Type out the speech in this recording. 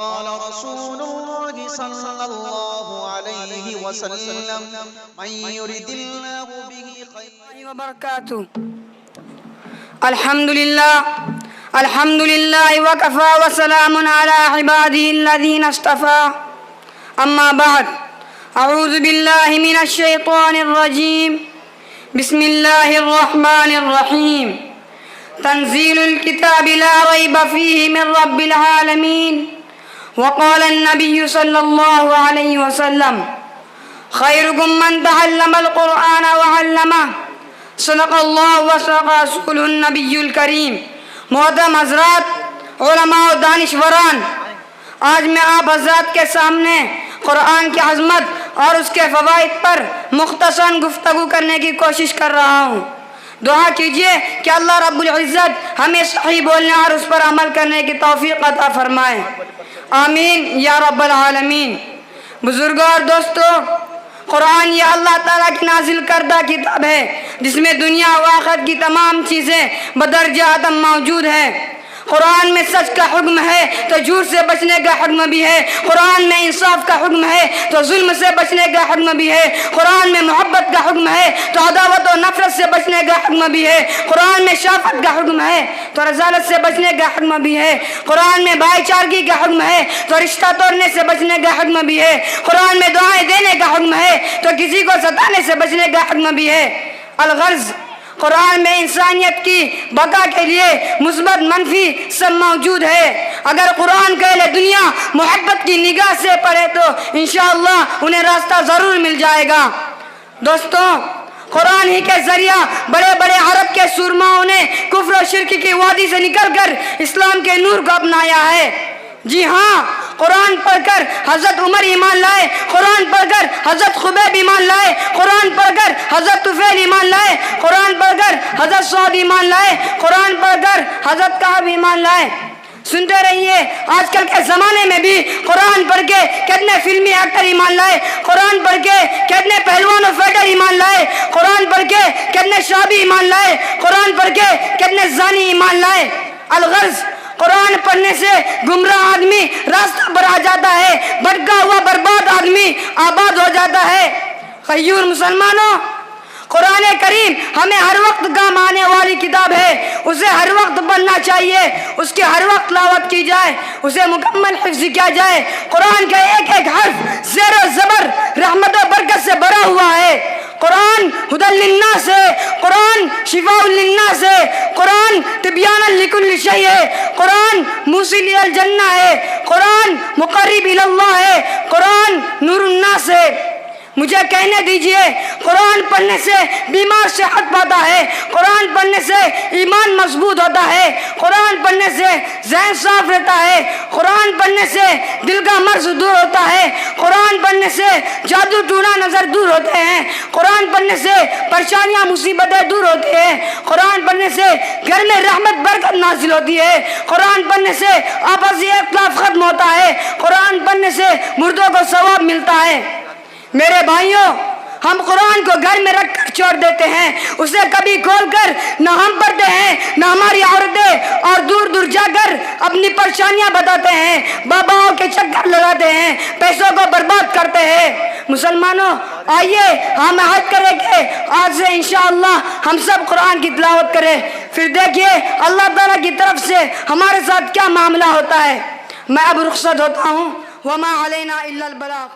قال رسول الله صلى الله عليه وسلم من يرد الله به خيرا وبركاته. الحمد لله وكفى وسلام على عباده الذين اصطفى. أما بعد، أعوذ بالله من الشيطان الرجيم. بسم الله الرحمن الرحيم. تنزيل الكتاب لا ريب فيه من رب العالمين. وقال النبي صلى الله عليه وسلم: خيركم من تعلم القرآن وعلمه. صدق اللہ وصدق رسولہ النبی الکریم. محترم حضرات، علماء و دانشوران، آج میں آپ حضرات کے سامنے قرآن کی عظمت اور اس کے فوائد پر مختصراً گفتگو کرنے کی کوشش کر رہا ہوں. دعا کیجئے کہ اللہ رب العزت ہمیں صحیح بولنے اور اس پر عمل کرنے کی توفیق عطا فرمائے. آمین یا رب العالمین. بزرگوں اور دوستو، قرآن یہ اللہ تعالیٰ کی نازل کردہ کتاب ہے جس میں دنیا و آخرت کی تمام چیزیں بدرجہ عدم موجود ہیں. قرآن میں سچ کا حکم ہے تو جھوٹ سے بچنے کا حکم بھی ہے. قرآن میں انصاف کا حکم ہے تو ظلم سے بچنے کا حکم بھی ہے. قرآن میں محبت کا حکم ہے تو عداوت و نفرت سے بچنے کا حکم بھی ہے. قرآن میں شفقت کا حکم ہے تو رذالت سے بچنے کا حکم بھی ہے. قرآن میں بھائی چارگی کا حکم ہے تو رشتہ توڑنے سے بچنے کا حکم بھی ہے. قرآن میں دعائیں دینے کا حکم ہے تو کسی کو ستانے سے بچنے کا حکم بھی ہے. الغرض، قرآن میں انسانیت کی بقا کے لیے مثبت منفی سب موجود ہے. اگر قرآن کا اہل دنیا محبت کی نگاہ سے پڑھے تو انشاءاللہ انہیں راستہ ضرور مل جائے گا. دوستوں، قرآن ہی کے ذریعہ بڑے بڑے عرب کے سورماؤں نے کفر و شرک کی وادی سے نکل کر اسلام کے نور کو اپنایا ہے. جی ہاں، قرآن پڑھ کر حضرت عمر ایمان لائے، قرآن پڑھ کر حضرت خبیب ایمان لائے، قرآن پڑھ کر حضرت طفیل ایمان لائے، قرآن پڑھ کر حضرت سعد ایمان لائے، قرآن پڑھ کر حضرت کعب ایمان لائے. سنتے رہیے، آج کل کے زمانے میں بھی قرآن پڑھ کے کتنے فلمی ایکٹر ایمان لائے، قرآن پڑھ کے کتنے پہلوان و فائٹر ایمان لائے، قرآن پڑھ کے کتنے شرابی ایمان لائے، قرآن پڑھ کے کتنے زانی ایمان لائے. الغرض، قرآن پڑھنے سے گمراہ آدمی راستہ پر آ جاتا ہے، بھٹکا ہوا برباد آدمی آباد ہو جاتا ہے. غیور مسلمانوں، قرآن کریم ہمیں ہر وقت کام آنے والی کتاب ہے. اسے ہر وقت پڑھنا چاہیے، اس کی ہر وقت تلاوت کی جائے، اسے مکمل حفظ کیا جائے. قرآن کا ایک ایک حرف زیر و زبر رحمت و برکت سے بھرا ہوا ہے. قرآن ہدی للناس ہے، قرآن شفاء للناس ہے، قرآن تبیان لکل شیء ہے، قرآن موصل الجنہ ہے، قرآن مقرب الی اللہ ہے، قرآن نور الناس ہے. مجھے کہنے دیجئے، قرآن پڑھنے سے بیمار صحت پاتا ہے، قرآن پڑھنے سے ایمان مضبوط ہوتا ہے، قرآن پڑھنے سے ذہن صاف رہتا ہے، قرآن پڑھنے سے دل کا مرض دور ہوتا ہے، قرآن پڑھنے سے جادو ٹونا نظر دور ہوتے ہیں، قرآن پڑھنے سے پریشانیاں مصیبتیں دور ہوتی ہیں، قرآن پڑھنے سے گھر میں رحمت برکت نازل ہوتی ہے، قرآن پڑھنے سے آپسی اختلاف ختم ہوتا ہے، قرآن پڑھنے سے مردوں کو ثواب ملتا ہے. میرے بھائیوں، ہم قرآن کو گھر میں رکھ کر چھوڑ دیتے ہیں، اسے کبھی کھول کر نہ ہم پڑھتے ہیں نہ ہماری عورتیں، اور دور دور جا کر اپنی پریشانیاں بتاتے ہیں، باباؤں کے چکر لگاتے ہیں، پیسوں کو برباد کرتے ہیں. مسلمانوں، آئیے ہم عہد کریں کہ آج سے انشاءاللہ ہم سب قرآن کی تلاوت کریں، پھر دیکھیے اللہ تعالیٰ کی طرف سے ہمارے ساتھ کیا معاملہ ہوتا ہے. میں اب رخصت ہوتا ہوں. وما علینا الا البلاغ.